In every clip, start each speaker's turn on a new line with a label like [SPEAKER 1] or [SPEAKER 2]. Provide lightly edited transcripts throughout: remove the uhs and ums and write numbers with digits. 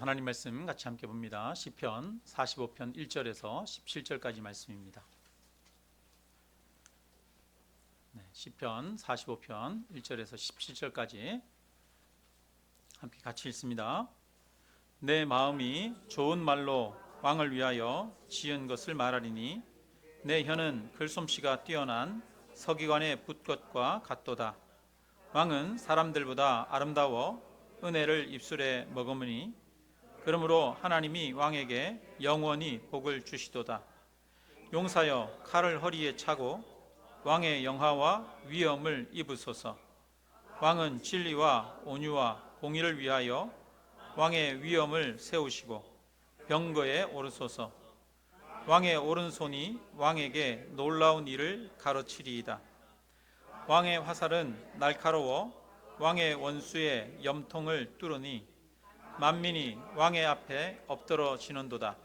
[SPEAKER 1] 하나님 말씀 같이 함께 봅니다. 시편 45편 1절에서 17절까지 말씀입니다. 시편 45편 1절에서 17절까지 함께 같이 읽습니다. 내 마음이 좋은 말로 왕을 위하여 지은 것을 말하리니 내 혀는 글솜씨가 뛰어난 서기관의 붓것과 같도다. 왕은 사람들보다 아름다워 은혜를 입술에 머금으니 그러므로 하나님이 왕에게 영원히 복을 주시도다. 용사여 칼을 허리에 차고 왕의 영화와 위엄을 입으소서. 왕은 진리와 온유와 공의를 위하여 왕의 위엄을 세우시고 병거에 오르소서. 왕의 오른손이 왕에게 놀라운 일을 가르치리이다. 왕의 화살은 날카로워 왕의 원수의 염통을 뚫으니 만민이 왕의 앞에 엎드러지는도다.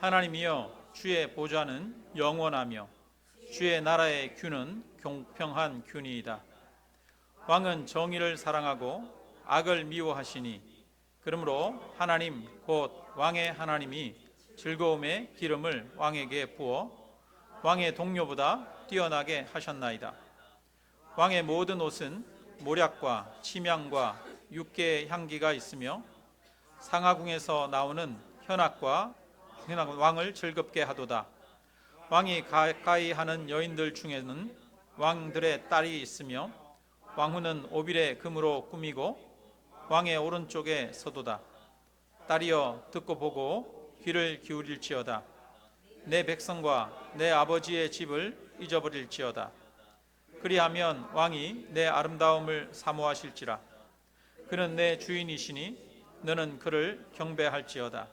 [SPEAKER 1] 하나님이여 주의 보좌는 영원하며 주의 나라의 균은 공평한 균이이다. 왕은 정의를 사랑하고 악을 미워하시니 그러므로 하나님 곧 왕의 하나님이 즐거움의 기름을 왕에게 부어 왕의 동료보다 뛰어나게 하셨나이다. 왕의 모든 옷은 모략과 침향과 육개의 향기가 있으며 상하궁에서 나오는 현악과 왕을 즐겁게 하도다. 왕이 가까이 하는 여인들 중에는 왕들의 딸이 있으며 왕후는 오빌의 금으로 꾸미고 왕의 오른쪽에 서도다. 딸이여 듣고 보고 귀를 기울일지어다. 내 백성과 내 아버지의 집을 잊어버릴지어다. 그리하면 왕이 내 아름다움을 사모하실지라. 그는 내 주인이시니 너는 그를 경배할지어다.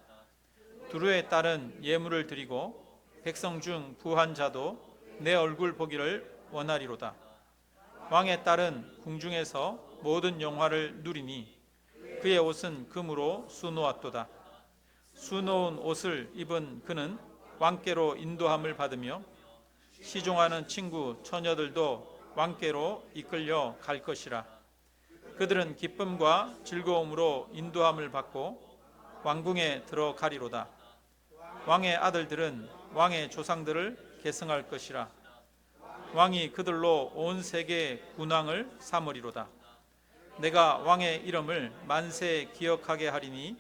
[SPEAKER 1] 두루의 딸은 예물을 드리고 백성 중 부한 자도 내 얼굴 보기를 원하리로다. 왕의 딸은 궁중에서 모든 영화를 누리니 그의 옷은 금으로 수놓았도다. 수놓은 옷을 입은 그는 왕께로 인도함을 받으며 시종하는 친구 처녀들도 왕께로 이끌려 갈 것이라. 그들은 기쁨과 즐거움으로 인도함을 받고 왕궁에 들어가리로다. 왕의 아들들은 왕의 조상들을 계승할 것이라. 왕이 그들로 온 세계의 군왕을 삼으리로다. 내가 왕의 이름을 만세 기억하게 하리니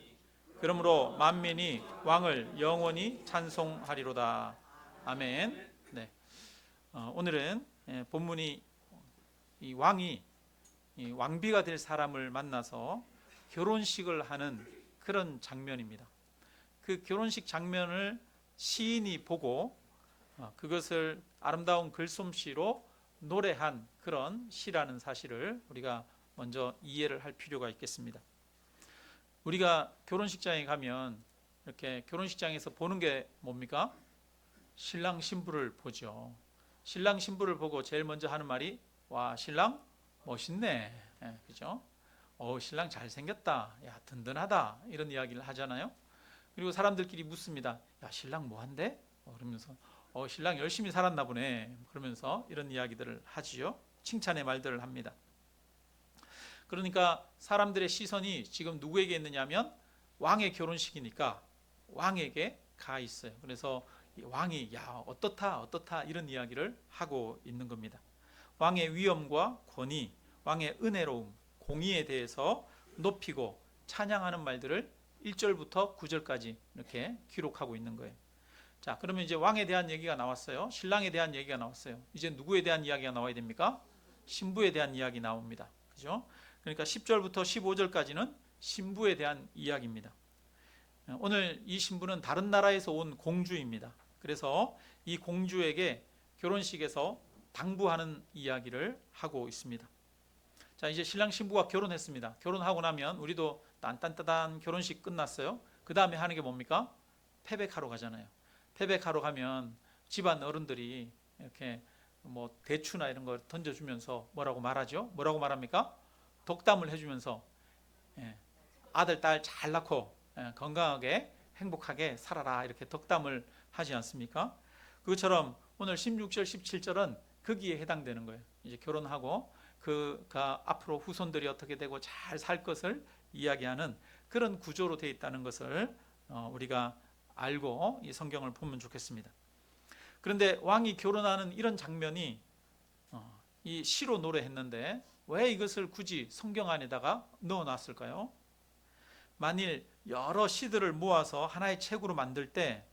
[SPEAKER 1] 그러므로 만민이 왕을 영원히 찬송하리로다. 아멘. 네. 오늘은 본문이 이 왕이 이 왕비가 될 사람을 만나서 결혼식을 하는 그런 장면입니다. 그 결혼식 장면을 시인이 보고 그것을 아름다운 글솜씨로 노래한 그런 시라는 사실을 우리가 먼저 이해를 할 필요가 있겠습니다. 우리가 결혼식장에 가면 이렇게 결혼식장에서 보는 게 뭡니까? 신랑 신부를 보죠. 신랑 신부를 보고 제일 먼저 하는 말이 와 신랑 멋있네. 그죠? 신랑 잘생겼다. 야, 든든하다. 이런 이야기를 하잖아요. 그리고 사람들끼리 묻습니다. 야, 신랑 뭐 한대? 그러면서 신랑 열심히 살았나 보네. 그러면서 이런 이야기들을 하지요. 칭찬의 말들을 합니다. 그러니까 사람들의 시선이 지금 누구에게 있느냐면 왕의 결혼식이니까 왕에게 가 있어요. 그래서 왕이 야, 어떻다 이런 이야기를 하고 있는 겁니다. 왕의 위엄과 권위, 왕의 은혜로움, 공의에 대해서 높이고 찬양하는 말들을 1절부터 9절까지 이렇게 기록하고 있는 거예요. 자, 그러면 이제 왕에 대한 얘기가 나왔어요. 신랑에 대한 얘기가 나왔어요. 이제 누구에 대한 이야기가 나와야 됩니까? 신부에 대한 이야기 나옵니다. 그죠? 그러니까 10절부터 15절까지는 신부에 대한 이야기입니다. 오늘 이 신부는 다른 나라에서 온 공주입니다. 그래서 이 공주에게 결혼식에서 당부하는 이야기를 하고 있습니다. 자, 이제 신랑 신부가 결혼했습니다. 결혼하고 나면 우리도 딴딴따단 결혼식 끝났어요. 그 다음에 하는 게 뭡니까? 패백하러 가잖아요. 패백하러 가면 집안 어른들이 이렇게 뭐 대추나 이런 걸 던져주면서 뭐라고 말하죠? 뭐라고 말합니까? 덕담을 해주면서 아들, 딸 잘 낳고 건강하게 행복하게 살아라 이렇게 덕담을 하지 않습니까? 그것처럼 오늘 16절, 17절은 거기에 해당되는 거예요. 이제 결혼하고 그가 앞으로 후손들이 어떻게 되고 잘 살 것을 이야기하는 그런 구조로 되어 있다는 것을 우리가 알고 이 성경을 보면 좋겠습니다. 그런데 왕이 결혼하는 이런 장면이 이 시로 노래했는데 왜 이것을 굳이 성경 안에다가 넣어놨을까요? 만일 여러 시들을 모아서 하나의 책으로 만들 때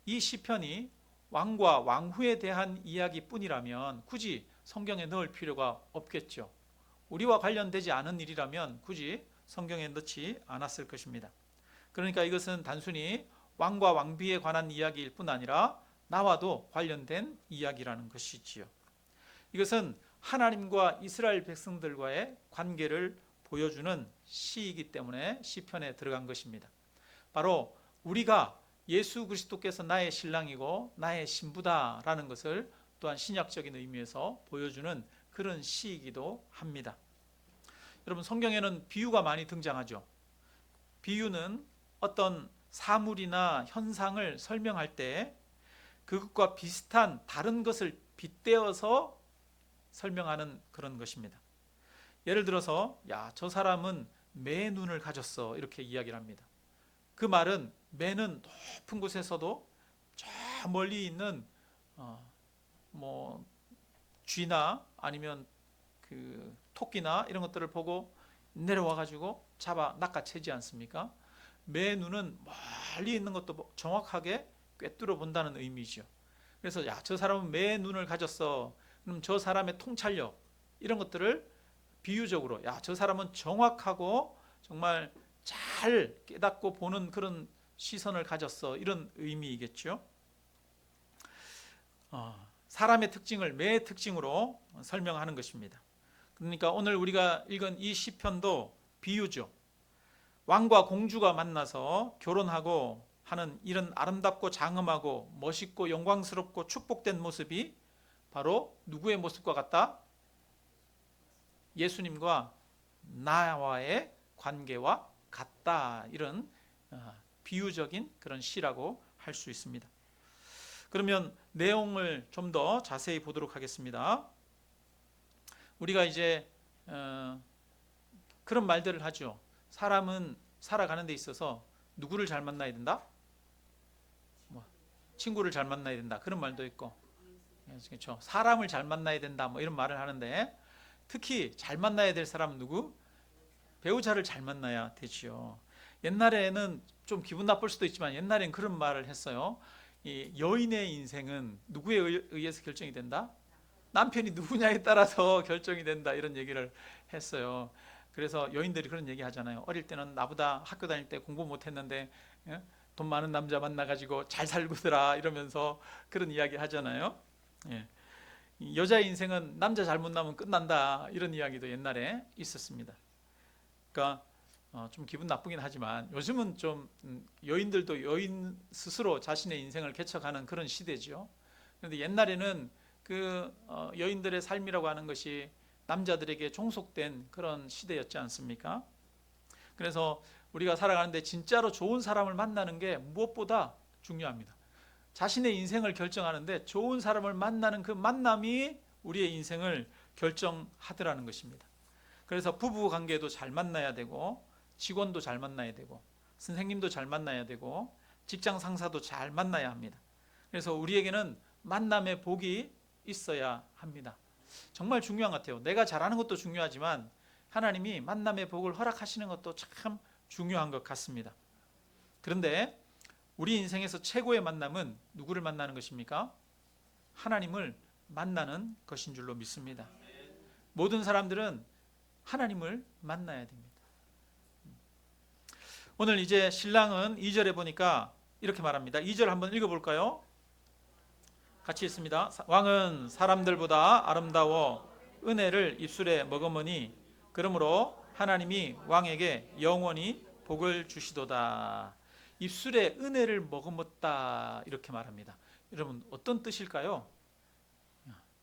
[SPEAKER 1] 이 시편이 왕과 왕후에 대한 이야기뿐이라면 굳이 성경에 넣을 필요가 없겠죠. 우리와 관련되지 않은 일이라면 굳이 성경에 넣지 않았을 것입니다. 그러니까 이것은 단순히 왕과 왕비에 관한 이야기일 뿐 아니라 나와도 관련된 이야기라는 것이지요. 이것은 하나님과 이스라엘 백성들과의 관계를 보여주는 시이기 때문에 시편에 들어간 것입니다. 바로 우리가 예수 그리스도께서 나의 신랑이고 나의 신부다라는 것을 또한 신약적인 의미에서 보여주는 그런 시이기도 합니다. 여러분, 성경에는 비유가 많이 등장하죠. 비유는 어떤 사물이나 현상을 설명할 때 그것과 비슷한 다른 것을 빗대어서 설명하는 그런 것입니다. 예를 들어서 저 사람은 매 눈을 가졌어 이렇게 이야기를 합니다. 그 말은 매는 높은 곳에서도 저 멀리 있는 쥐나 아니면 그 토끼나 이런 것들을 보고 내려와 가지고 잡아 낚아채지 않습니까? 매 눈은 멀리 있는 것도 정확하게 꿰뚫어 본다는 의미죠. 그래서 저 사람은 매 눈을 가졌어. 그럼 저 사람의 통찰력 이런 것들을 비유적으로 저 사람은 정확하고 정말 잘 깨닫고 보는 그런 시선을 가졌어 이런 의미이겠죠. 사람의 특징을 매의 특징으로 설명하는 것입니다. 그러니까 오늘 우리가 읽은 이 시편도 비유죠. 왕과 공주가 만나서 결혼하고 하는 이런 아름답고 장엄하고 멋있고 영광스럽고 축복된 모습이 바로 누구의 모습과 같다? 예수님과 나와의 관계와 같다. 이런 비유적인 그런 시라고 할 수 있습니다. 그러면 내용을 좀 더 자세히 보도록 하겠습니다. 우리가 이제 그런 말들을 하죠. 사람은 살아가는 데 있어서 누구를 잘 만나야 된다? 친구를 잘 만나야 된다. 그런 말도 있고, 그렇죠. 사람을 잘 만나야 된다. 이런 말을 하는데 특히 잘 만나야 될 사람은 누구? 배우자를 잘 만나야 되지요. 옛날에는 좀 기분 나쁠 수도 있지만 옛날엔 그런 말을 했어요. 이 여인의 인생은 누구에 의해서 결정이 된다? 남편이 누구냐에 따라서 결정이 된다. 이런 얘기를 했어요. 그래서 여인들이 그런 얘기 하잖아요. 어릴 때는 나보다 학교 다닐 때 공부 못했는데 돈 많은 남자 만나가지고 잘 살고더라 이러면서 그런 이야기 하잖아요. 여자의 인생은 남자 잘 만나면 끝난다 이런 이야기도 옛날에 있었습니다. 그러니까 좀 기분 나쁘긴 하지만 요즘은 좀 여인들도 여인 스스로 자신의 인생을 개척하는 그런 시대죠. 그런데 옛날에는 그 여인들의 삶이라고 하는 것이 남자들에게 종속된 그런 시대였지 않습니까? 그래서 우리가 살아가는데 진짜로 좋은 사람을 만나는 게 무엇보다 중요합니다. 자신의 인생을 결정하는데 좋은 사람을 만나는 그 만남이 우리의 인생을 결정하더라는 것입니다. 그래서 부부 관계도 잘 만나야 되고 직원도 잘 만나야 되고 선생님도 잘 만나야 되고 직장 상사도 잘 만나야 합니다. 그래서 우리에게는 만남의 복이 있어야 합니다. 정말 중요한 것 같아요. 내가 잘하는 것도 중요하지만 하나님이 만남의 복을 허락하시는 것도 참 중요한 것 같습니다. 그런데 우리 인생에서 최고의 만남은 누구를 만나는 것입니까? 하나님을 만나는 것인 줄로 믿습니다. 모든 사람들은 하나님을 만나야 됩니다. 오늘 이제 신랑은 2절에 보니까 이렇게 말합니다. 2절 한번 읽어볼까요? 같이 읽습니다. 왕은 사람들보다 아름다워 은혜를 입술에 머금으니 그러므로 하나님이 왕에게 영원히 복을 주시도다. 입술에 은혜를 머금었다 이렇게 말합니다. 여러분 어떤 뜻일까요?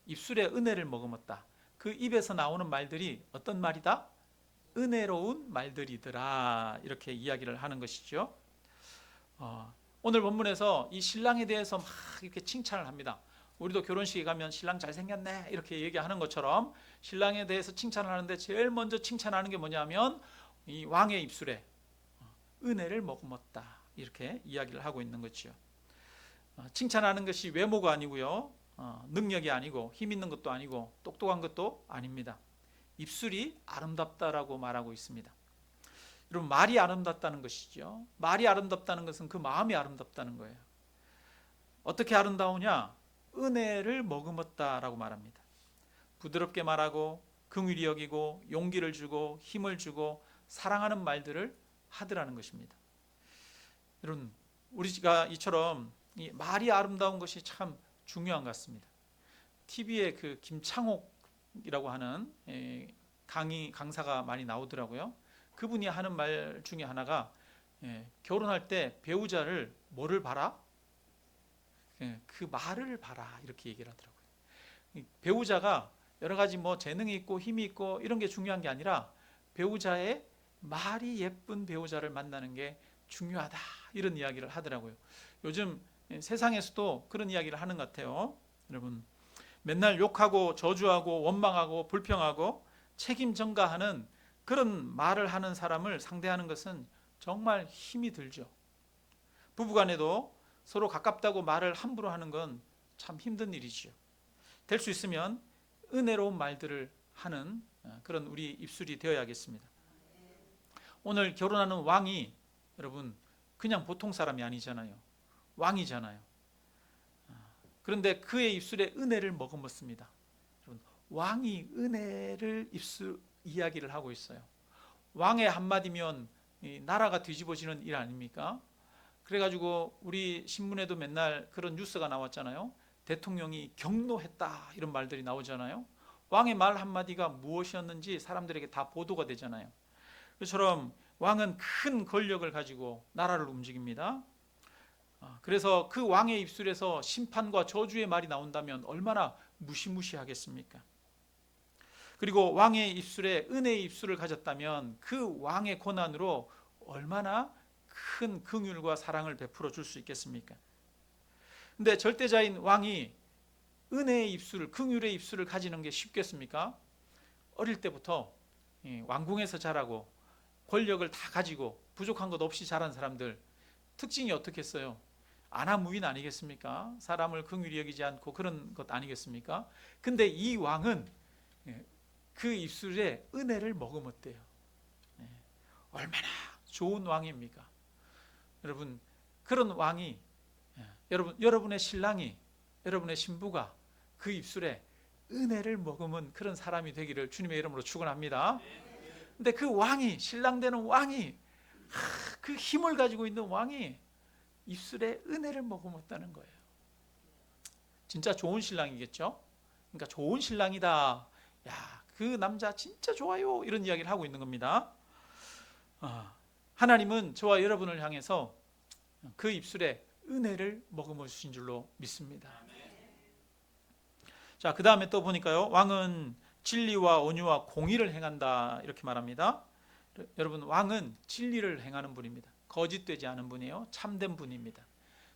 [SPEAKER 1] 입술에 은혜를 머금었다. 그 입에서 나오는 말들이 어떤 말이다? 은혜로운 말들이더라 이렇게 이야기를 하는 것이죠. 오늘 본문에서 이 신랑에 대해서 막 이렇게 칭찬을 합니다. 우리도 결혼식에 가면 신랑 잘생겼네 이렇게 얘기하는 것처럼 신랑에 대해서 칭찬을 하는데 제일 먼저 칭찬하는 게 뭐냐면 이 왕의 입술에 은혜를 머금었다. 이렇게 이야기를 하고 있는 거죠. 칭찬하는 것이 외모가 아니고요, 능력이 아니고 힘 있는 것도 아니고 똑똑한 것도 아닙니다. 입술이 아름답다라고 말하고 있습니다. 여러분, 말이 아름답다는 것이죠. 말이 아름답다는 것은 그 마음이 아름답다는 거예요. 어떻게 아름다우냐? 은혜를 머금었다라고 말합니다. 부드럽게 말하고 긍휼히 여기고 용기를 주고 힘을 주고 사랑하는 말들을 하더라는 것입니다. 여러분, 우리가 이처럼 이 말이 아름다운 것이 참 중요한 것 같습니다. TV에 그 김창옥이라고 하는 강사가 많이 나오더라고요. 그분이 하는 말 중에 하나가 결혼할 때 배우자를 뭐를 봐라? 그 말을 봐라, 이렇게 얘기를 하더라고요. 배우자가 여러 가지 뭐 재능이 있고 힘이 있고 이런 게 중요한 게 아니라 배우자의 말이 예쁜 배우자를 만나는 게 중요하다, 이런 이야기를 하더라고요. 요즘 세상에서도 그런 이야기를 하는 것 같아요. 여러분, 맨날 욕하고 저주하고 원망하고 불평하고 책임 전가하는 그런 말을 하는 사람을 상대하는 것은 정말 힘이 들죠. 부부간에도 서로 가깝다고 말을 함부로 하는 건 참 힘든 일이지요. 될 수 있으면 은혜로운 말들을 하는 그런 우리 입술이 되어야겠습니다. 오늘 결혼하는 왕이 여러분 그냥 보통 사람이 아니잖아요. 왕이잖아요. 그런데 그의 입술에 은혜를 머금었습니다. 여러분, 왕이 은혜를 입술 이야기를 하고 있어요. 왕의 한마디면 나라가 뒤집어지는 일 아닙니까? 그래가지고 우리 신문에도 맨날 그런 뉴스가 나왔잖아요. 대통령이 경노했다, 이런 말들이 나오잖아요. 왕의 말 한마디가 무엇이었는지 사람들에게 다 보도가 되잖아요. 그처럼 왕은 큰 권력을 가지고 나라를 움직입니다. 그래서 그 왕의 입술에서 심판과 저주의 말이 나온다면 얼마나 무시무시하겠습니까? 그리고 왕의 입술에 은혜의 입술을 가졌다면 그 왕의 권한으로 얼마나 큰 긍휼과 사랑을 베풀어 줄 수 있겠습니까? 근데 절대자인 왕이 은혜의 입술, 긍휼의 입술을 가지는 게 쉽겠습니까? 어릴 때부터 왕궁에서 자라고 권력을 다 가지고 부족한 것 없이 자란 사람들 특징이 어떻겠어요? 안하무인 아니겠습니까? 사람을 긍휼히 여기지 않고 그런 것 아니겠습니까? 근데 이 왕은 그 입술에 은혜를 머금었대요. 얼마나 좋은 왕입니까? 여러분, 그런 왕이, 여러분의 신랑이, 여러분의 신부가 그 입술에 은혜를 머금은 그런 사람이 되기를 주님의 이름으로 축원합니다. 근데 그 왕이, 신랑 되는 왕이, 그 힘을 가지고 있는 왕이 입술에 은혜를 머금었다는 거예요. 진짜 좋은 신랑이겠죠? 그러니까 좋은 신랑이다. 야, 그 남자 진짜 좋아요. 이런 이야기를 하고 있는 겁니다. 하나님은 저와 여러분을 향해서 그 입술에 은혜를 머금어 주신 줄로 믿습니다. 자, 그 다음에 또 보니까요, 왕은 진리와 온유와 공의를 행한다, 이렇게 말합니다. 여러분, 왕은 진리를 행하는 분입니다. 거짓되지 않은 분이에요. 참된 분입니다.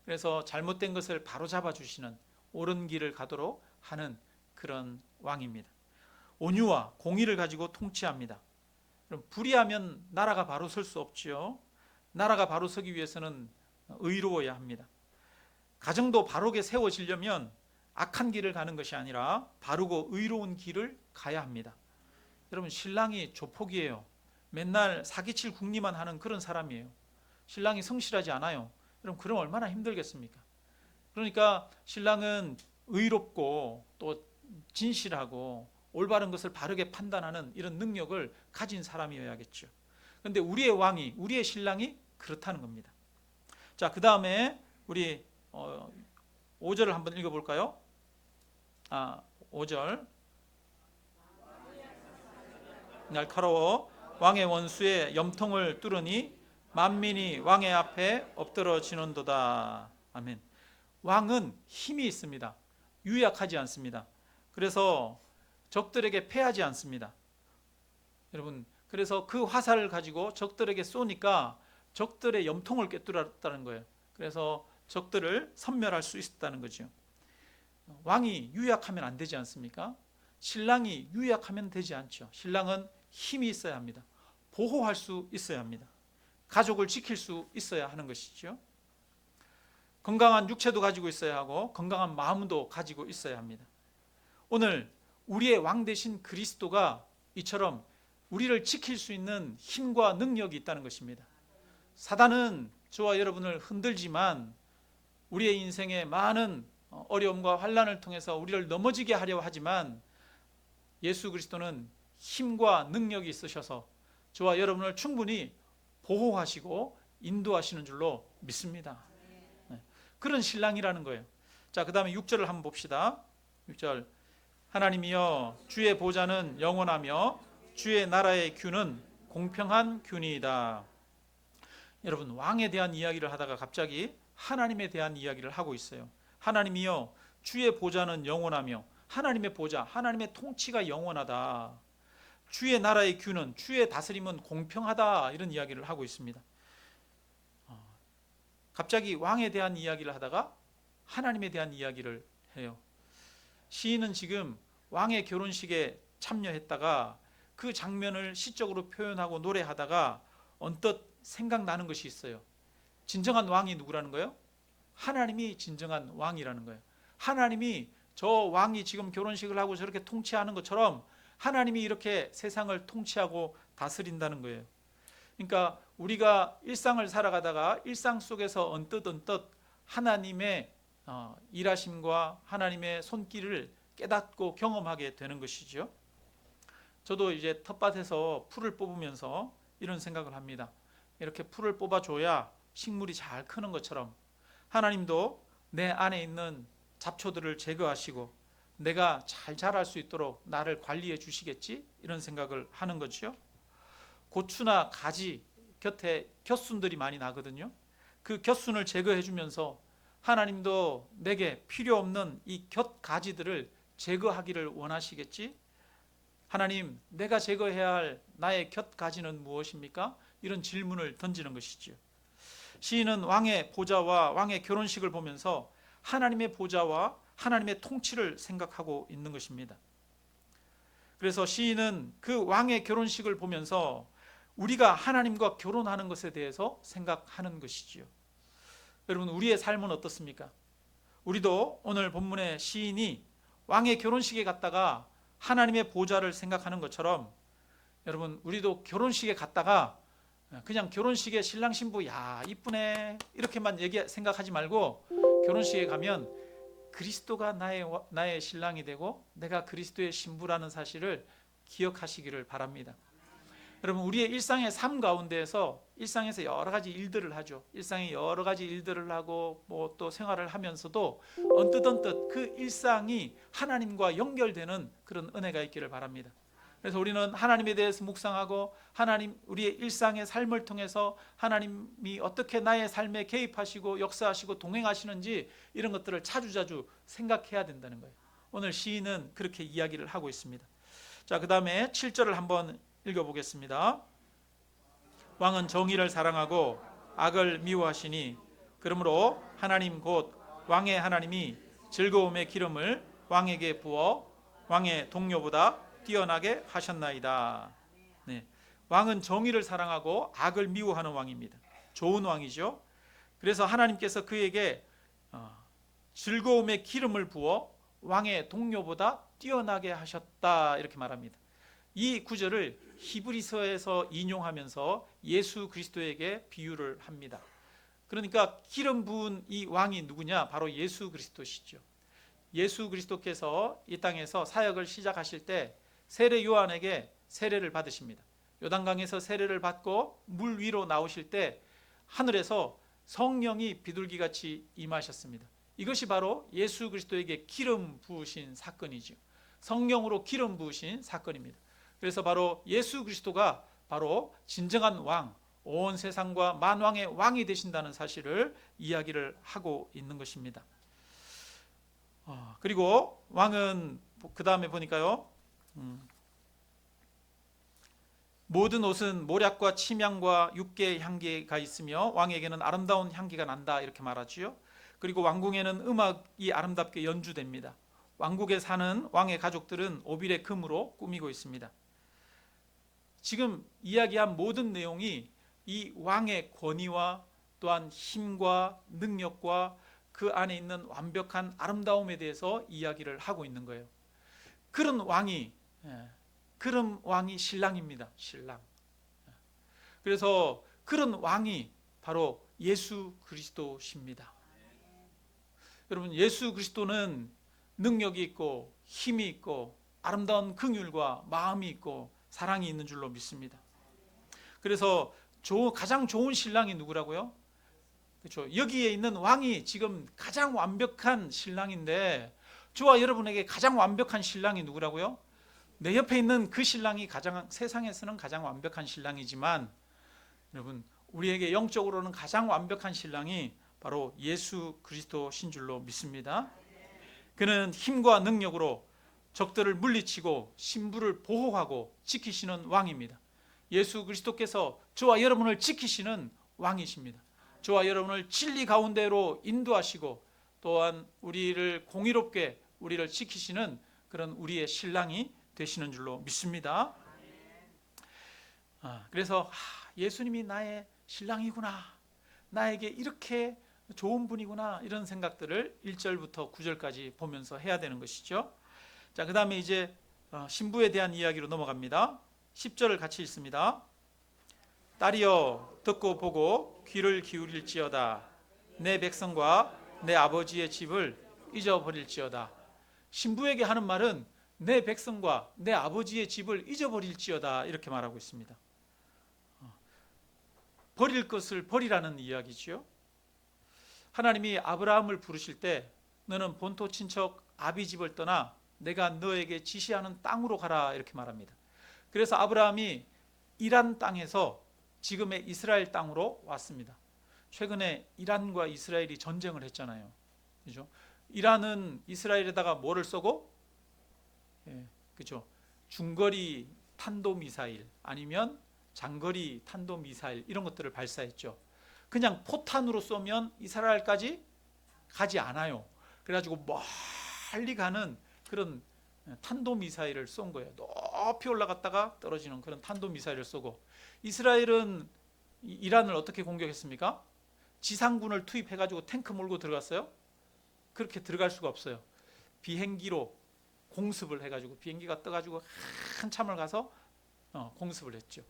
[SPEAKER 1] 그래서 잘못된 것을 바로잡아 주시는, 옳은 길을 가도록 하는 그런 왕입니다. 온유와 공의를 가지고 통치합니다. 그럼 불의하면 나라가 바로 설 수 없지요. 나라가 바로 서기 위해서는 의로워야 합니다. 가정도 바르게 세워지려면 악한 길을 가는 것이 아니라 바르고 의로운 길을 가야 합니다. 여러분, 신랑이 조폭이에요. 맨날 사기칠 궁리만 하는 그런 사람이에요. 신랑이 성실하지 않아요. 여러분, 그럼 얼마나 힘들겠습니까? 그러니까 신랑은 의롭고 또 진실하고 올바른 것을 바르게 판단하는 이런 능력을 가진 사람이어야겠죠. 그런데 우리의 왕이, 우리의 신랑이 그렇다는 겁니다. 자, 그 다음에 우리 5절을 한번 읽어볼까요? 5절. 날카로워 왕의 원수의 염통을 뚫으니 만민이 왕의 앞에 엎드러지는도다. 아멘. 왕은 힘이 있습니다. 유약하지 않습니다. 그래서 적들에게 패하지 않습니다. 여러분, 그래서 그 화살을 가지고 적들에게 쏘니까 적들의 염통을 꿰뚫었다는 거예요. 그래서 적들을 섬멸할 수 있었다는 거죠. 왕이 유약하면 안 되지 않습니까? 신랑이 유약하면 되지 않죠. 신랑은 힘이 있어야 합니다. 보호할 수 있어야 합니다. 가족을 지킬 수 있어야 하는 것이죠. 건강한 육체도 가지고 있어야 하고 건강한 마음도 가지고 있어야 합니다. 오늘 우리의 왕 되신 그리스도가 이처럼 우리를 지킬 수 있는 힘과 능력이 있다는 것입니다. 사단은 저와 여러분을 흔들지만 우리의 인생에 많은 어려움과 환난을 통해서 우리를 넘어지게 하려 하지만 예수 그리스도는 힘과 능력이 있으셔서 저와 여러분을 충분히 보호하시고 인도하시는 줄로 믿습니다. 그런 신랑이라는 거예요. 자, 그 다음에 6절을 한번 봅시다. 6절, 하나님이여 주의 보좌는 영원하며 주의 나라의 균은 공평한 균이다. 여러분, 왕에 대한 이야기를 하다가 갑자기 하나님에 대한 이야기를 하고 있어요. 하나님이여 주의 보좌는 영원하며, 하나님의 보좌, 하나님의 통치가 영원하다. 주의 나라의 균은, 주의 다스림은 공평하다. 이런 이야기를 하고 있습니다. 갑자기 왕에 대한 이야기를 하다가 하나님에 대한 이야기를 해요. 시인은 지금 왕의 결혼식에 참여했다가 그 장면을 시적으로 표현하고 노래하다가 언뜻 생각나는 것이 있어요. 진정한 왕이 누구라는 거예요? 하나님이 진정한 왕이라는 거예요. 하나님이 저 왕이 지금 결혼식을 하고 저렇게 통치하는 것처럼 하나님이 이렇게 세상을 통치하고 다스린다는 거예요. 그러니까 우리가 일상을 살아가다가 일상 속에서 언뜻 하나님의 일하심과 하나님의 손길을 깨닫고 경험하게 되는 것이죠. 저도 이제 텃밭에서 풀을 뽑으면서 이런 생각을 합니다. 이렇게 풀을 뽑아줘야 식물이 잘 크는 것처럼 하나님도 내 안에 있는 잡초들을 제거하시고 내가 잘 자랄 수 있도록 나를 관리해 주시겠지? 이런 생각을 하는 거죠. 고추나 가지 곁에 곁순들이 많이 나거든요. 그 곁순을 제거해 주면서 하나님도 내게 필요 없는 이 곁가지들을 제거하기를 원하시겠지? 하나님, 내가 제거해야 할 나의 곁가지는 무엇입니까? 이런 질문을 던지는 것이죠. 시인은 왕의 보좌와 왕의 결혼식을 보면서 하나님의 보좌와 하나님의 통치를 생각하고 있는 것입니다. 그래서 시인은 그 왕의 결혼식을 보면서 우리가 하나님과 결혼하는 것에 대해서 생각하는 것이지요. 여러분, 우리의 삶은 어떻습니까? 우리도 오늘 본문의 시인이 왕의 결혼식에 갔다가 하나님의 보좌를 생각하는 것처럼 여러분, 우리도 결혼식에 갔다가 그냥 결혼식에 신랑 신부 야 이쁘네 이렇게만 생각하지 말고 결혼식에 가면 그리스도가 나의 신랑이 되고 내가 그리스도의 신부라는 사실을 기억하시기를 바랍니다. 여러분, 우리의 일상의 삶 가운데에서 일상에서 여러 가지 일들을 하죠. 일상에 여러 가지 일들을 하고 뭐 또 생활을 하면서도 언뜻 그 일상이 하나님과 연결되는 그런 은혜가 있기를 바랍니다. 그래서 우리는 하나님에 대해서 묵상하고 하나님 우리의 일상의 삶을 통해서 하나님이 어떻게 나의 삶에 개입하시고 역사하시고 동행하시는지 이런 것들을 자주자주 생각해야 된다는 거예요. 오늘 시인은 그렇게 이야기를 하고 있습니다. 자, 그 다음에 7절을 한번 읽어보겠습니다. 왕은 정의를 사랑하고 악을 미워하시니 그러므로 하나님 곧 왕의 하나님이 즐거움의 기름을 왕에게 부어 왕의 동료보다 뛰어나게 하셨나이다. 네. 왕은 정의를 사랑하고 악을 미워하는 왕입니다. 좋은 왕이죠. 그래서 하나님께서 그에게 즐거움의 기름을 부어 왕의 동료보다 뛰어나게 하셨다 이렇게 말합니다. 이 구절을 히브리서에서 인용하면서 예수 그리스도에게 비유를 합니다. 그러니까 기름 부은 이 왕이 누구냐? 바로 예수 그리스도시죠. 예수 그리스도께서 이 땅에서 사역을 시작하실 때 세례 요한에게 세례를 받으십니다. 요단강에서 세례를 받고 물 위로 나오실 때 하늘에서 성령이 비둘기같이 임하셨습니다. 이것이 바로 예수 그리스도에게 기름 부으신 사건이죠. 성령으로 기름 부으신 사건입니다. 그래서 바로 예수 그리스도가 바로 진정한 왕, 온 세상과 만왕의 왕이 되신다는 사실을 이야기를 하고 있는 것입니다. 그리고 왕은 그 다음에 보니까요, 모든 옷은 모략과 침향과 육개의 향기가 있으며 왕에게는 아름다운 향기가 난다 이렇게 말하지요. 그리고 왕궁에는 음악이 아름답게 연주됩니다. 왕국에 사는 왕의 가족들은 오빌의 금으로 꾸미고 있습니다. 지금 이야기한 모든 내용이 이 왕의 권위와 또한 힘과 능력과 그 안에 있는 완벽한 아름다움에 대해서 이야기를 하고 있는 거예요. 그런 왕이 신랑입니다. 신랑. 그래서 그런 왕이 바로 예수 그리스도십니다. 여러분, 예수 그리스도는 능력이 있고 힘이 있고 아름다운 긍휼과 마음이 있고 사랑이 있는 줄로 믿습니다. 그래서 가장 좋은 신랑이 누구라고요? 그렇죠. 여기에 있는 왕이 지금 가장 완벽한 신랑인데, 저와 여러분에게 가장 완벽한 신랑이 누구라고요? 내 옆에 있는 그 신랑이 세상에서는 가장 완벽한 신랑이지만, 여러분, 우리에게 영적으로는 가장 완벽한 신랑이 바로 예수 그리스도신 줄로 믿습니다. 그는 힘과 능력으로 적들을 물리치고 신부를 보호하고 지키시는 왕입니다. 예수 그리스도께서 저와 여러분을 지키시는 왕이십니다. 저와 여러분을 진리 가운데로 인도하시고 또한 우리를 공의롭게 우리를 지키시는 그런 우리의 신랑이 되시는 줄로 믿습니다. 그래서 예수님이 나의 신랑이구나, 나에게 이렇게 좋은 분이구나, 이런 생각들을 1절부터 9절까지 보면서 해야 되는 것이죠. 자, 그 다음에 이제 신부에 대한 이야기로 넘어갑니다. 10절을 같이 읽습니다. 딸이여, 듣고 보고 귀를 기울일지어다. 내 백성과 내 아버지의 집을 잊어버릴지어다. 신부에게 하는 말은 내 백성과 내 아버지의 집을 잊어버릴지어다, 이렇게 말하고 있습니다. 버릴 것을 버리라는 이야기죠. 하나님이 아브라함을 부르실 때 너는 본토 친척 아비 집을 떠나 내가 너에게 지시하는 땅으로 가라, 이렇게 말합니다. 그래서 아브라함이 이란 땅에서 지금의 이스라엘 땅으로 왔습니다. 최근에 이란과 이스라엘이 전쟁을 했잖아요. 그죠? 이란은 이스라엘에다가 뭐를 쏘고? 그죠? 중거리 탄도미사일 아니면 장거리 탄도미사일, 이런 것들을 발사했죠. 그냥 포탄으로 쏘면 이스라엘까지 가지 않아요. 그래가지고 멀리 가는 그런 탄도미사일을 쏜 거예요. 높이 올라갔다가 떨어지는 그런 탄도미사일을 쏘고, 이스라엘은 이란을 어떻게 공격했습니까? 지상군을 투입해가지고 탱크 몰고 들어갔어요? 그렇게 들어갈 수가 없어요. 비행기로 공습을 해가지고, 비행기가 떠가지고 한참을 가서 공습을 했죠.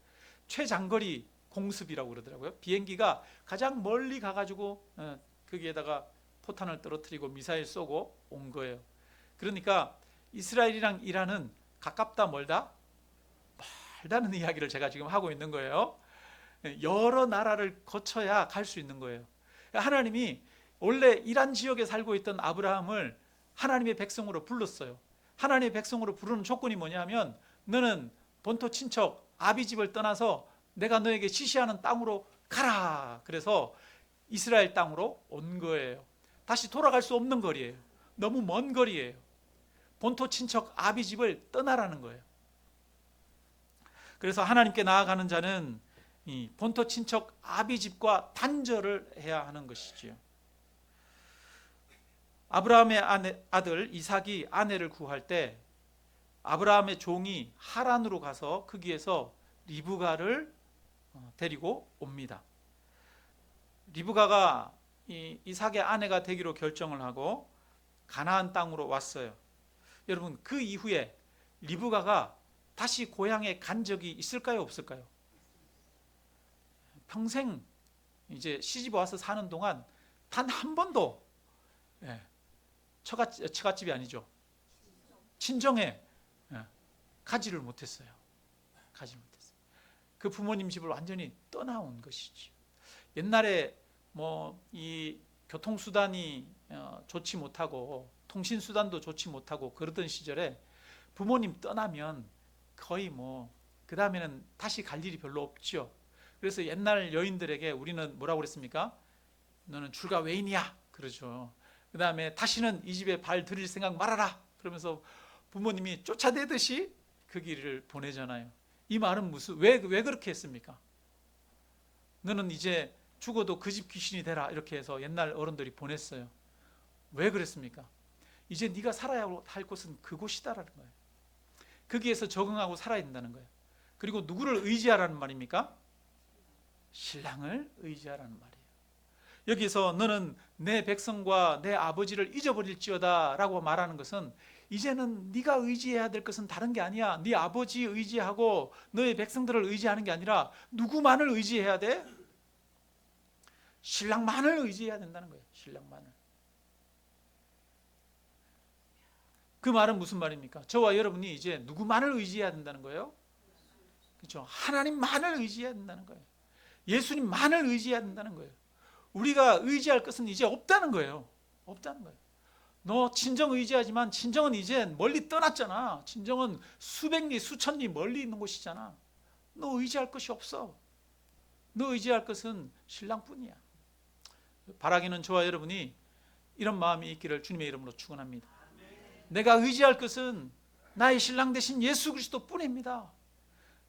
[SPEAKER 1] 최장거리 공습이라고 그러더라고요. 비행기가 가장 멀리 가가지고 거기에다가 포탄을 떨어뜨리고 미사일 쏘고 온 거예요. 그러니까 이스라엘이랑 이란은 가깝다 멀다? 멀다는 이야기를 제가 지금 하고 있는 거예요. 여러 나라를 거쳐야 갈 수 있는 거예요. 하나님이 원래 이란 지역에 살고 있던 아브라함을 하나님의 백성으로 불렀어요. 하나님의 백성으로 부르는 조건이 뭐냐면, 너는 본토 친척 아비 집을 떠나서 내가 너에게 지시하는 땅으로 가라. 그래서 이스라엘 땅으로 온 거예요. 다시 돌아갈 수 없는 거리예요. 너무 먼 거리예요. 본토 친척 아비 집을 떠나라는 거예요. 그래서 하나님께 나아가는 자는 이 본토 친척 아비 집과 단절을 해야 하는 것이지요. 아브라함의 아들 이삭이 아내를 구할 때 아브라함의 종이 하란으로 가서 거기에서 리브가를 데리고 옵니다. 리브가가 이삭의 아내가 되기로 결정을 하고 가나안 땅으로 왔어요. 여러분, 그 이후에 리브가가 다시 고향에 간 적이 있을까요, 없을까요? 평생 이제 시집 와서 사는 동안 단 한 번도 처갓집이 아니죠, 친정에 가지를 못했어요. 그 부모님 집을 완전히 떠나온 것이지. 옛날에 이 교통수단이 좋지 못하고 통신수단도 좋지 못하고 그러던 시절에 부모님 떠나면 거의 그 다음에는 다시 갈 일이 별로 없죠. 그래서 옛날 여인들에게 우리는 뭐라고 그랬습니까? 너는 출가 외인이야, 그러죠. 그 다음에 다시는 이 집에 발 들일 생각 말아라, 그러면서 부모님이 쫓아내듯이 그 길을 보내잖아요. 이 말은 왜 그렇게 했습니까? 너는 이제 죽어도 그 집 귀신이 되라, 이렇게 해서 옛날 어른들이 보냈어요. 왜 그랬습니까? 이제 네가 살아야 할 곳은 그곳이다라는 거예요. 거기에서 적응하고 살아야 된다는 거예요. 그리고 누구를 의지하라는 말입니까? 신랑을 의지하라는 말이에요. 여기서 너는 내 백성과 내 아버지를 잊어버릴지어다 라고 말하는 것은 이제는 네가 의지해야 될 것은 다른 게 아니야. 네 아버지 의지하고 너의 백성들을 의지하는 게 아니라 누구만을 의지해야 돼? 신랑만을 의지해야 된다는 거예요. 신랑만을. 그 말은 무슨 말입니까? 저와 여러분이 이제 누구만을 의지해야 된다는 거예요? 그렇죠? 하나님만을 의지해야 된다는 거예요. 예수님만을 의지해야 된다는 거예요. 우리가 의지할 것은 이제 없다는 거예요. 없다는 거예요. 너 친정 의지하지만 친정은 이제 멀리 떠났잖아. 친정은 수백 리 수천 리 멀리 있는 곳이잖아. 너 의지할 것이 없어. 너 의지할 것은 신랑뿐이야. 바라기는 저와 여러분이 이런 마음이 있기를 주님의 이름으로 축원합니다. 내가 의지할 것은 나의 신랑 되신 예수 그리스도뿐입니다.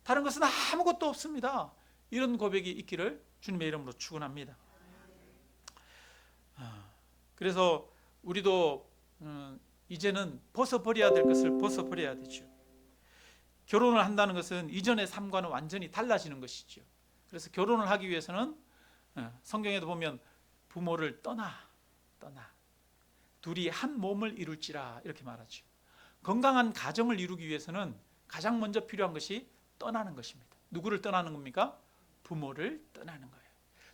[SPEAKER 1] 다른 것은 아무것도 없습니다. 이런 고백이 있기를 주님의 이름으로 축원합니다. 그래서 우리도 이제는 벗어버려야 될 것을 벗어버려야 되죠. 결혼을 한다는 것은 이전의 삶과는 완전히 달라지는 것이죠. 그래서 결혼을 하기 위해서는 성경에도 보면 부모를 떠나 둘이 한 몸을 이룰지라 이렇게 말하죠. 건강한 가정을 이루기 위해서는 가장 먼저 필요한 것이 떠나는 것입니다. 누구를 떠나는 겁니까? 부모를 떠나는 거예요.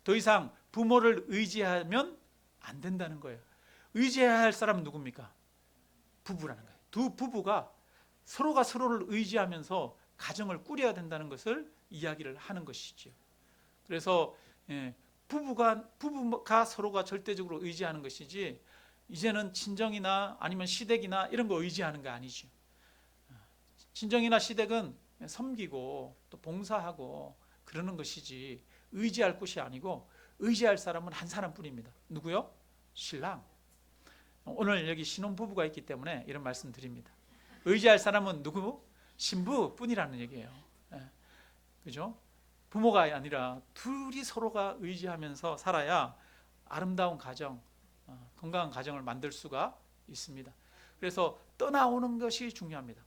[SPEAKER 1] 더 이상 부모를 의지하면 안 된다는 거예요. 의지해야 할 사람은 누굽니까? 부부라는 거예요. 두 부부가 서로가 서로를 의지하면서 가정을 꾸려야 된다는 것을 이야기를 하는 것이죠. 그래서 부부가 서로가 절대적으로 의지하는 것이지 이제는 친정이나 아니면 시댁이나 이런 거 의지하는 거 아니죠. 친정이나 시댁은 섬기고 또 봉사하고 그러는 것이지 의지할 곳이 아니고 의지할 사람은 한 사람뿐입니다. 누구요? 신랑. 오늘 여기 신혼부부가 있기 때문에 이런 말씀 드립니다. 의지할 사람은 누구? 신부뿐이라는 얘기예요. 그죠? 부모가 아니라 둘이 서로가 의지하면서 살아야 아름다운 가정, 건강한 가정을 만들 수가 있습니다. 그래서 떠나오는 것이 중요합니다.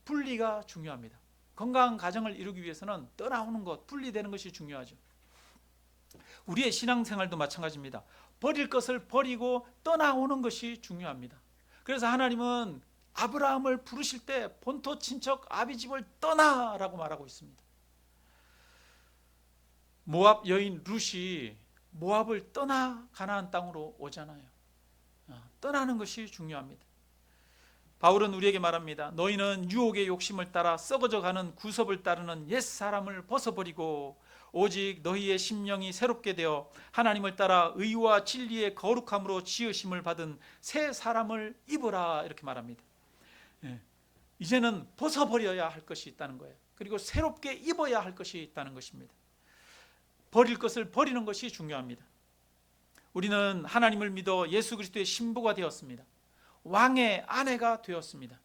[SPEAKER 1] 분리가 중요합니다. 건강한 가정을 이루기 위해서는 떠나오는 것, 분리되는 것이 중요하죠. 우리의 신앙생활도 마찬가지입니다. 버릴 것을 버리고 떠나오는 것이 중요합니다. 그래서 하나님은 아브라함을 부르실 때 본토 친척 아비 집을 떠나라고 말하고 있습니다. 모압 여인 룻이 모압을 떠나 가나안 땅으로 오잖아요. 떠나는 것이 중요합니다. 바울은 우리에게 말합니다. 너희는 유혹의 욕심을 따라 썩어져 가는 구섭을 따르는 옛사람을 벗어버리고 오직 너희의 심령이 새롭게 되어 하나님을 따라 의와 진리의 거룩함으로 지으심을 받은 새 사람을 입으라 이렇게 말합니다. 이제는 벗어버려야 할 것이 있다는 거예요. 그리고 새롭게 입어야 할 것이 있다는 것입니다. 버릴 것을 버리는 것이 중요합니다. 우리는 하나님을 믿어 예수 그리스도의 신부가 되었습니다. 왕의 아내가 되었습니다.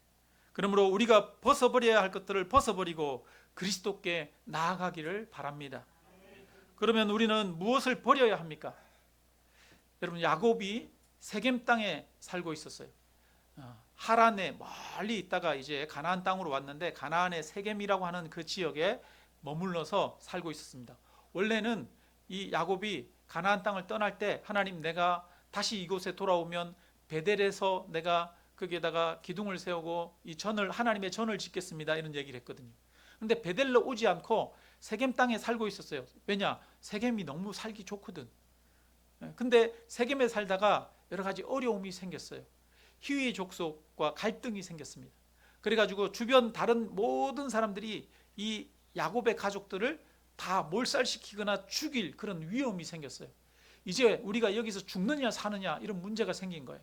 [SPEAKER 1] 그러므로 우리가 벗어버려야 할 것들을 벗어버리고 그리스도께 나아가기를 바랍니다. 그러면 우리는 무엇을 버려야 합니까? 여러분, 야곱이 세겜 땅에 살고 있었어요. 하란에 멀리 있다가 이제 가나안 땅으로 왔는데 가나안의 세겜이라고 하는 그 지역에 머물러서 살고 있었습니다. 원래는 이 야곱이 가나안 땅을 떠날 때 하나님, 내가 다시 이곳에 돌아오면 베델에서 내가 거기에다가 기둥을 세우고 이 전을, 하나님의 전을 짓겠습니다, 이런 얘기를 했거든요. 근데 베델로 오지 않고 세겜 땅에 살고 있었어요. 왜냐? 세겜이 너무 살기 좋거든. 근데 세겜에 살다가 여러 가지 어려움이 생겼어요. 히위 족속과 갈등이 생겼습니다. 그래가지고 주변 다른 모든 사람들이 이 야곱의 가족들을 다 몰살시키거나 죽일 그런 위험이 생겼어요. 이제 우리가 여기서 죽느냐 사느냐 이런 문제가 생긴 거예요.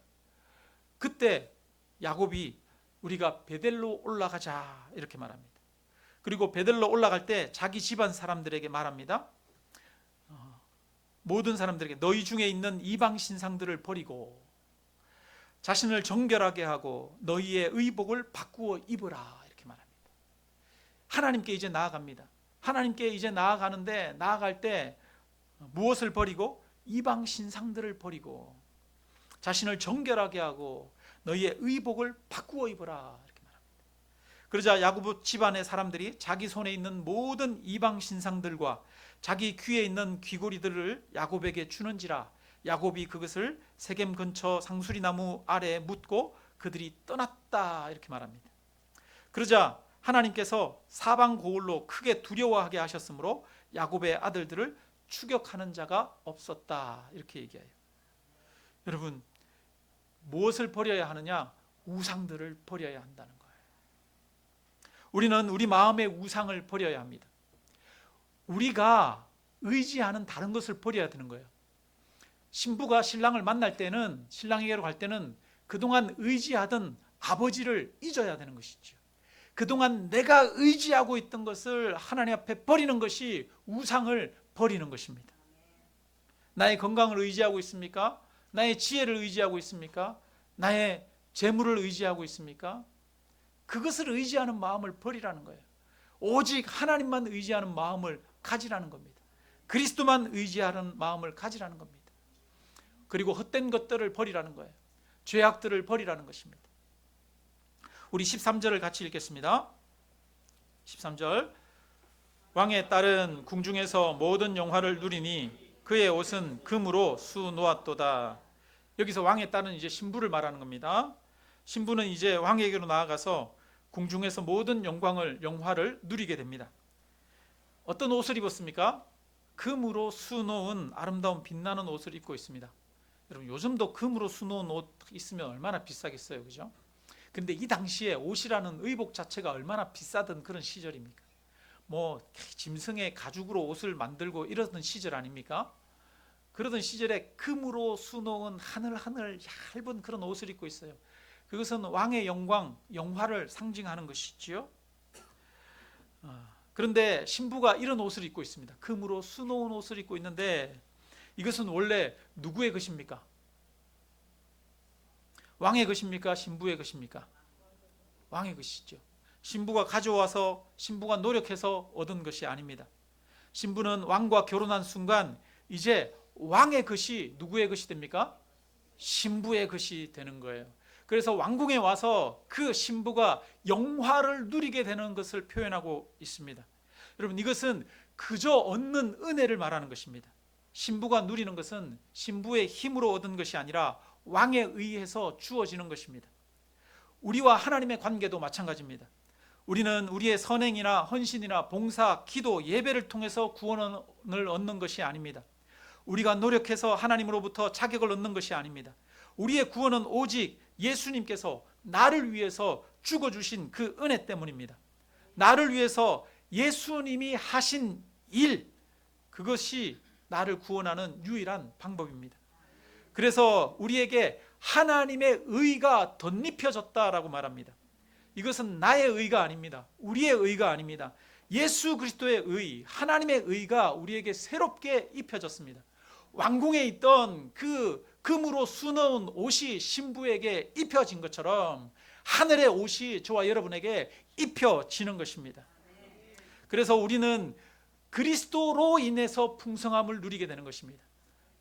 [SPEAKER 1] 그때 야곱이 우리가 베델로 올라가자 이렇게 말합니다. 그리고 베델로 올라갈 때 자기 집안 사람들에게 말합니다. 모든 사람들에게 너희 중에 있는 이방 신상들을 버리고 자신을 정결하게 하고 너희의 의복을 바꾸어 입으라 이렇게 말합니다. 하나님께 이제 나아갑니다. 하나님께 이제 나아가는데, 나아갈 때 무엇을 버리고? 이방 신상들을 버리고 자신을 정결하게 하고 너희의 의복을 바꾸어 입으라 이렇게 말합니다. 그러자 야곱 집안의 사람들이 자기 손에 있는 모든 이방 신상들과 자기 귀에 있는 귀고리들을 야곱에게 주는지라 야곱이 그것을 세겜 근처 상수리 나무 아래에 묻고 그들이 떠났다 이렇게 말합니다. 그러자 하나님께서 사방 고을로 크게 두려워하게 하셨으므로 야곱의 아들들을 추격하는 자가 없었다 이렇게 얘기해요. 여러분, 무엇을 버려야 하느냐? 우상들을 버려야 한다는 거예요. 우리는 우리 마음의 우상을 버려야 합니다. 우리가 의지하는 다른 것을 버려야 되는 거예요. 신부가 신랑을 만날 때는, 신랑에게로 갈 때는 그동안 의지하던 아버지를 잊어야 되는 것이죠. 그동안 내가 의지하고 있던 것을 하나님 앞에 버리는 것이 우상을 버리는 것입니다. 나의 건강을 의지하고 있습니까? 나의 지혜를 의지하고 있습니까? 나의 재물을 의지하고 있습니까? 그것을 의지하는 마음을 버리라는 거예요. 오직 하나님만 의지하는 마음을 가지라는 겁니다. 그리스도만 의지하는 마음을 가지라는 겁니다. 그리고 헛된 것들을 버리라는 거예요. 죄악들을 버리라는 것입니다. 우리 13절을 같이 읽겠습니다. 13절. 왕의 딸은 궁중에서 모든 영화를 누리니 그의 옷은 금으로 수놓았도다. 여기서 왕의 딸은 이제 신부를 말하는 겁니다. 신부는 이제 왕에게로 나아가서 궁중에서 모든 영화를 누리게 됩니다. 어떤 옷을 입었습니까? 금으로 수놓은 아름다운 빛나는 옷을 입고 있습니다. 여러분, 요즘도 금으로 수놓은 옷 있으면 얼마나 비싸겠어요, 그죠? 근데 이 당시에 옷이라는 의복 자체가 얼마나 비싸던 그런 시절입니까? 뭐 짐승의 가죽으로 옷을 만들고 이러던 시절 아닙니까? 그러던 시절에 금으로 수놓은 하늘하늘 얇은 그런 옷을 입고 있어요. 그것은 왕의 영광, 영화를 상징하는 것이지요. 그런데 신부가 이런 옷을 입고 있습니다. 금으로 수놓은 옷을 입고 있는데 이것은 원래 누구의 것입니까? 왕의 것입니까? 신부의 것입니까? 왕의 것이죠. 신부가 가져와서, 신부가 노력해서 얻은 것이 아닙니다. 신부는 왕과 결혼한 순간 이제 왕의 것이 누구의 것이 됩니까? 신부의 것이 되는 거예요. 그래서 왕궁에 와서 그 신부가 영화를 누리게 되는 것을 표현하고 있습니다. 여러분, 이것은 그저 얻는 은혜를 말하는 것입니다. 신부가 누리는 것은 신부의 힘으로 얻은 것이 아니라 왕에 의해서 주어지는 것입니다. 우리와 하나님의 관계도 마찬가지입니다. 우리는 우리의 선행이나 헌신이나 봉사, 기도, 예배를 통해서 구원을 얻는 것이 아닙니다. 우리가 노력해서 하나님으로부터 자격을 얻는 것이 아닙니다. 우리의 구원은 오직 예수님께서 나를 위해서 죽어주신 그 은혜 때문입니다. 나를 위해서 예수님이 하신 일, 그것이 나를 구원하는 유일한 방법입니다. 그래서 우리에게 하나님의 의가 덧입혀졌다라고 말합니다. 이것은 나의 의가 아닙니다. 우리의 의가 아닙니다. 예수 그리스도의 의, 하나님의 의가 우리에게 새롭게 입혀졌습니다. 왕궁에 있던 그 금으로 수놓은 옷이 신부에게 입혀진 것처럼 하늘의 옷이 저와 여러분에게 입혀지는 것입니다. 그래서 우리는 그리스도로 인해서 풍성함을 누리게 되는 것입니다.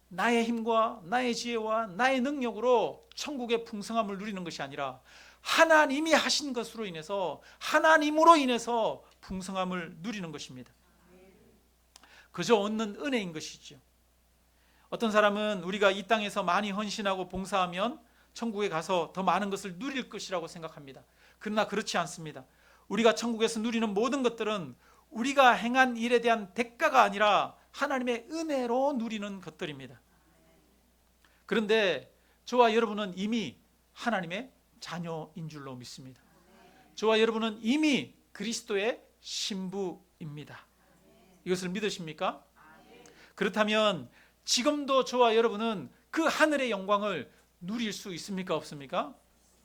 [SPEAKER 1] 나의 힘과 나의 지혜와 나의 능력으로 천국의 풍성함을 누리는 것이 아니라 하나님이 하신 것으로 인해서, 하나님으로 인해서 풍성함을 누리는 것입니다. 그저 얻는 은혜인 것이죠. 어떤 사람은 우리가 이 땅에서 많이 헌신하고 봉사하면 천국에 가서 더 많은 것을 누릴 것이라고 생각합니다. 그러나 그렇지 않습니다. 우리가 천국에서 누리는 모든 것들은 우리가 행한 일에 대한 대가가 아니라 하나님의 은혜로 누리는 것들입니다. 그런데 저와 여러분은 이미 하나님의 자녀인 줄로 믿습니다. 저와 여러분은 이미 그리스도의 신부입니다. 이것을 믿으십니까? 그렇다면 지금도 저와 여러분은 그 하늘의 영광을 누릴 수 있습니까? 없습니까?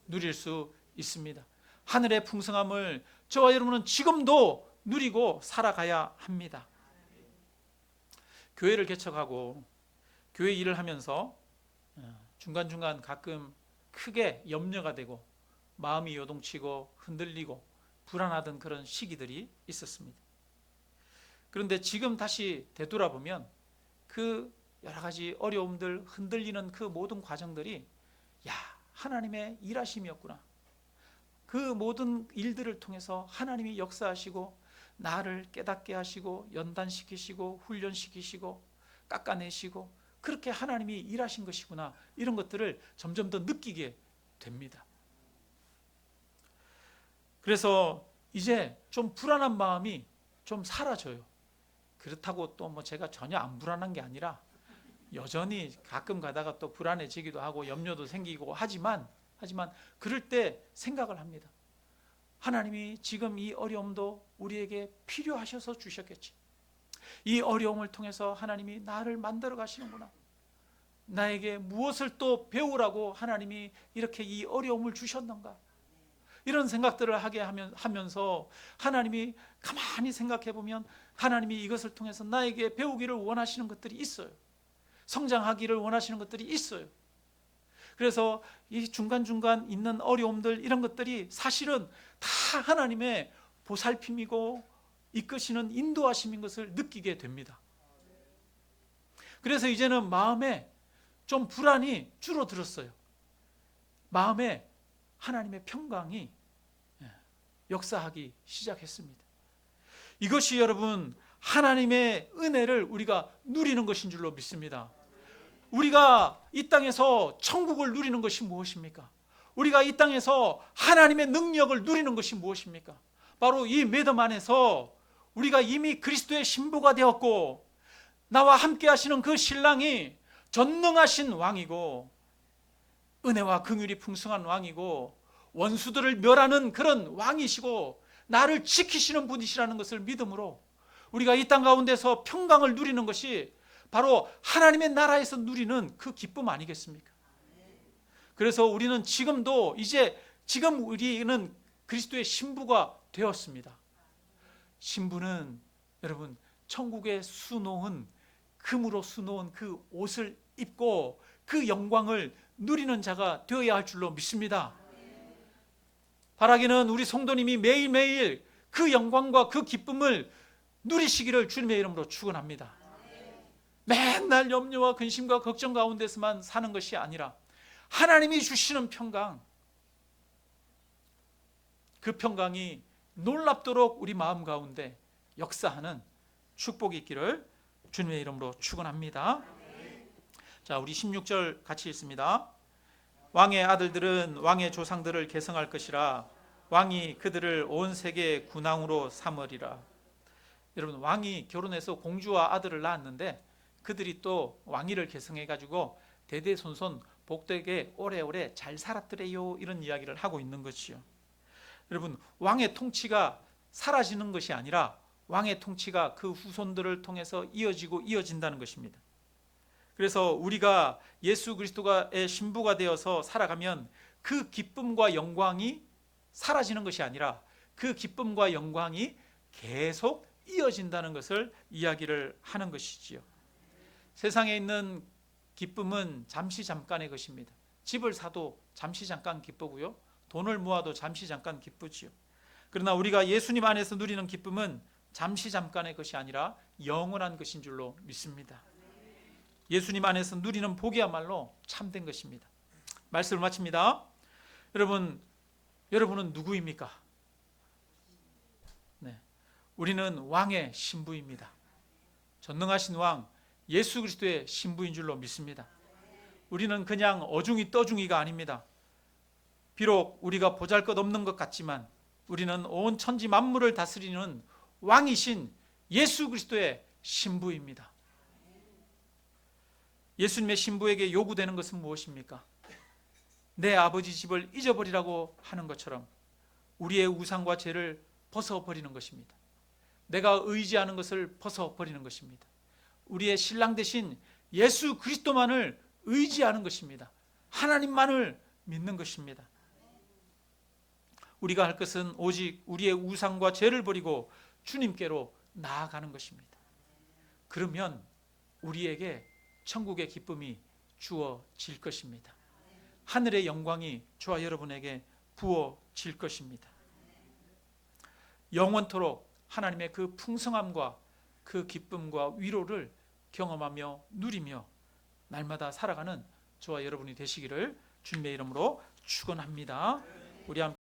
[SPEAKER 1] 누릴 수 있습니다. 하늘의 풍성함을 저와 여러분은 지금도 누리고 살아가야 합니다. 교회를 개척하고 교회 일을 하면서 중간중간 가끔 크게 염려가 되고 마음이 요동치고 흔들리고 불안하던 그런 시기들이 있었습니다. 그런데 지금 다시 되돌아보면 그 여러 가지 어려움들, 흔들리는 그 모든 과정들이 하나님의 일하심이었구나. 그 모든 일들을 통해서 하나님이 역사하시고 나를 깨닫게 하시고 연단시키시고 훈련시키시고 깎아내시고 그렇게 하나님이 일하신 것이구나, 이런 것들을 점점 더 느끼게 됩니다. 그래서 이제 좀 불안한 마음이 좀 사라져요. 그렇다고 또 뭐 제가 전혀 안 불안한 게 아니라 여전히 가끔 가다가 또 불안해지기도 하고 염려도 생기고 하지만 그럴 때 생각을 합니다. 하나님이 지금 이 어려움도 우리에게 필요하셔서 주셨겠지. 이 어려움을 통해서 하나님이 나를 만들어 가시는구나. 나에게 무엇을 또 배우라고 하나님이 이렇게 이 어려움을 주셨는가. 이런 생각들을 하게 하면서 하나님이 가만히 생각해 보면 하나님이 이것을 통해서 나에게 배우기를 원하시는 것들이 있어요. 성장하기를 원하시는 것들이 있어요. 그래서 이 중간중간 있는 어려움들, 이런 것들이 사실은 다 하나님의 보살핌이고 이끄시는 인도하심인 것을 느끼게 됩니다. 그래서 이제는 마음에 좀 불안이 줄어들었어요. 마음에 하나님의 평강이 역사하기 시작했습니다. 이것이 여러분 하나님의 은혜를 우리가 누리는 것인 줄로 믿습니다. 우리가 이 땅에서 천국을 누리는 것이 무엇입니까? 우리가 이 땅에서 하나님의 능력을 누리는 것이 무엇입니까? 바로 이 믿음 안에서 우리가 이미 그리스도의 신부가 되었고 나와 함께 하시는 그 신랑이 전능하신 왕이고 은혜와 긍휼이 풍성한 왕이고 원수들을 멸하는 그런 왕이시고 나를 지키시는 분이시라는 것을 믿음으로 우리가 이 땅 가운데서 평강을 누리는 것이 바로 하나님의 나라에서 누리는 그 기쁨 아니겠습니까? 그래서 우리는 지금도 지금 우리는 그리스도의 신부가 되었습니다. 신부는 여러분 천국에 수놓은 금으로 수놓은 그 옷을 입고 그 영광을 누리는 자가 되어야 할 줄로 믿습니다. 바라기는 우리 성도님이 매일매일 그 영광과 그 기쁨을 누리시기를 주님의 이름으로 축원합니다. 맨날 염려와 근심과 걱정 가운데서만 사는 것이 아니라 하나님이 주시는 평강, 그 평강이 놀랍도록 우리 마음 가운데 역사하는 축복이 있기를 주님의 이름으로 축원합니다. 자, 우리 16절 같이 읽습니다. 왕의 아들들은 왕의 조상들을 계승할 것이라 왕이 그들을 온 세계의 군왕으로 삼으리라. 여러분, 왕이 결혼해서 공주와 아들을 낳았는데 그들이 또 왕위를 계승해 가지고 대대손손 복되게 오래오래 잘 살았더래요, 이런 이야기를 하고 있는 것이요. 여러분, 왕의 통치가 사라지는 것이 아니라 왕의 통치가 그 후손들을 통해서 이어진다는 것입니다. 그래서 우리가 예수 그리스도의 신부가 되어서 살아가면 그 기쁨과 영광이 사라지는 것이 아니라 그 기쁨과 영광이 계속 이어진다는 것을 이야기를 하는 것이지요. 세상에 있는 기쁨은 잠시 잠깐의 것입니다. 집을 사도 잠시 잠깐 기쁘고요, 돈을 모아도 잠시 잠깐 기쁘지요. 그러나 우리가 예수님 안에서 누리는 기쁨은 잠시 잠깐의 것이 아니라 영원한 것인 줄로 믿습니다. 예수님 안에서 누리는 복이야말로 참된 것입니다. 말씀을 마칩니다. 여러분은 누구입니까? 네, 우리는 왕의 신부입니다. 전능하신 왕 예수 그리스도의 신부인 줄로 믿습니다. 우리는 그냥 어중이 떠중이가 아닙니다. 비록 우리가 보잘것없는 것 같지만 우리는 온 천지 만물을 다스리는 왕이신 예수 그리스도의 신부입니다. 예수님의 신부에게 요구되는 것은 무엇입니까? 내 아버지 집을 잊어버리라고 하는 것처럼 우리의 우상과 죄를 벗어버리는 것입니다. 내가 의지하는 것을 벗어버리는 것입니다. 우리의 신랑 되신 예수 그리스도만을 의지하는 것입니다. 하나님만을 믿는 것입니다. 우리가 할 것은 오직 우리의 우상과 죄를 버리고 주님께로 나아가는 것입니다. 그러면 우리에게 천국의 기쁨이 주어질 것입니다. 하늘의 영광이 저와 여러분에게 부어질 것입니다. 영원토록 하나님의 그 풍성함과 그 기쁨과 위로를 경험하며 누리며 날마다 살아가는 저와 여러분이 되시기를 주님의 이름으로 축원합니다. 우리 함께